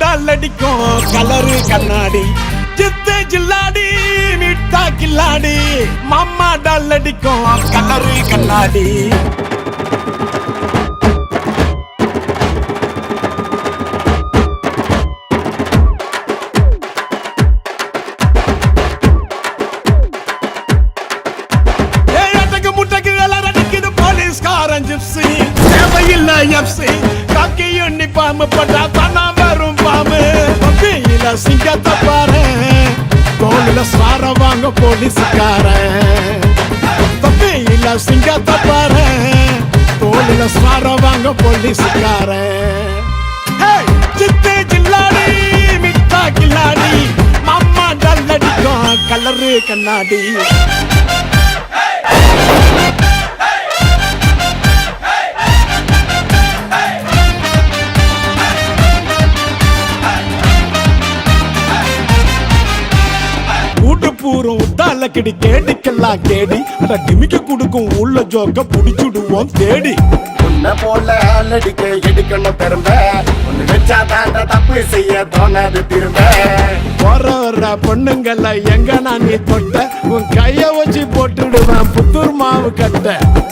dull அடிக்கும் colour கண்ணாடி சித்து ஜில்லாடி மிட்டா கில்லாடி மாமா டல் அடிக்கும் கலரு கண்ணாடி தேவையில்ல எப்சி காக்கி யூனிஃபார்ம் போட்டா தானா வரும் பாம்பு பப்பியில சிங்கத்தை பாரு தோளில சார வாங்க போலீஸ்காரன் பப்பியில சிங்கத்தை பாரு தோளில சார வாங்க போலீஸ்காரன் சித்து ஜில்லாடி மிட்டா கில்லாடி மாமா டல் அடிக்கும் கலரு கண்ணாடி பூரம் உத்தால கிடி கேடிக்கெல்லாம் கேடி அட டிமிக்க குடுக்கும் உள்ள ஜோக்க புடிச்சுடுவோம் தேடி உன்ன போல ஆளடிக்க எடுக்கணும் பெரும்ப ஒன்னு வச்சா தாண்ட தப்பு செய்ய தோணாது திரும்ப வர பொண்ணுங்கள எங்க நான் நீ தொட்ட உன் கைய வச்சு போட்டுடுவேன் புத்தூர் மாவு கட்ட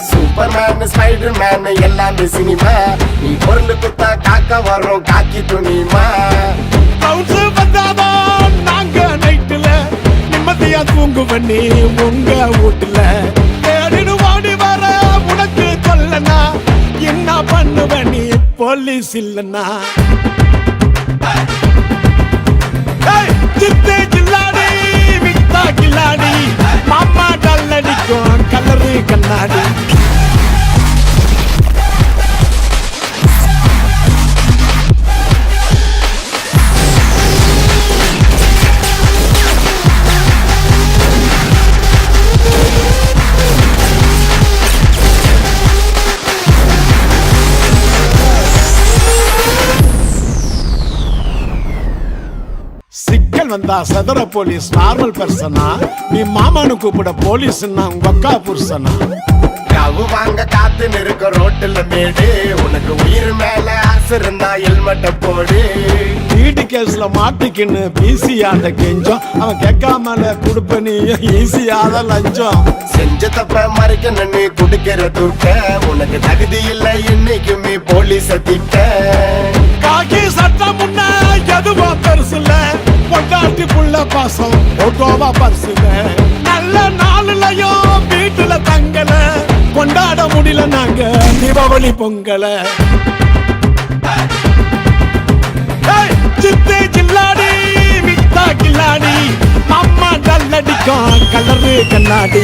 சூப்பர் மேன் ஸ்பைடர் மேன் எல்லாமே சினிமா நீ பொருள் குத்தா காக்க வரும் காக்கி துணிமா வந்தாதான் நாங்க நைட்டுல நிம்மதியா தூங்குவண்ணி உங்க வீட்டுல தேடிடு ஓடி வர உனக்கு சொல்லனா என்ன பண்ணுவனி போலீஸ் இல்லனா சித்து ஜில்லாடி மிட்டா கில்லாடி மாமா டல் அடிக்கும் கலரு கண்ணாடி சிக்கல் வந்தா சதுர போலீஸ் நார்மல் பர்சனா நீ மாமானு கூப்பிட போலீஸ் உங்க அக்கா புருஷனா கவு வாங்க காத்து நிற்க ரோட்டுல மேடு உனக்கு உயிர் மேல ஆசை இருந்தா ஹெல்மெட்ட போடு வீட்டு கேஸ்ல மாட்டிக்கின்னு பிசியாட்ட கெஞ்சம் அவன் கேட்காமல குடுப்ப நீ ஈஸியாத லஞ்சம் செஞ்ச தப்ப மறைக்க நின்னு குடுக்கிற துட்ட உனக்கு தகுதி இல்ல இன்னைக்குமே போலீஸ திட்ட காக்கி சட்டம் முன்ன எதுவோ பெருசுல பொண்டாட்டி புள்ள பாசம் ஓட்டோவா பரிசுல நல்ல நாளுலயும் வீட்டுல தங்கல கொண்டாட முடியல நாங்க தீபாவளி பொங்கல சித்து ஜில்லாடி மிட்டா கில்லாடி மாமா டல் அடிக்கும் கலரு கண்ணாடி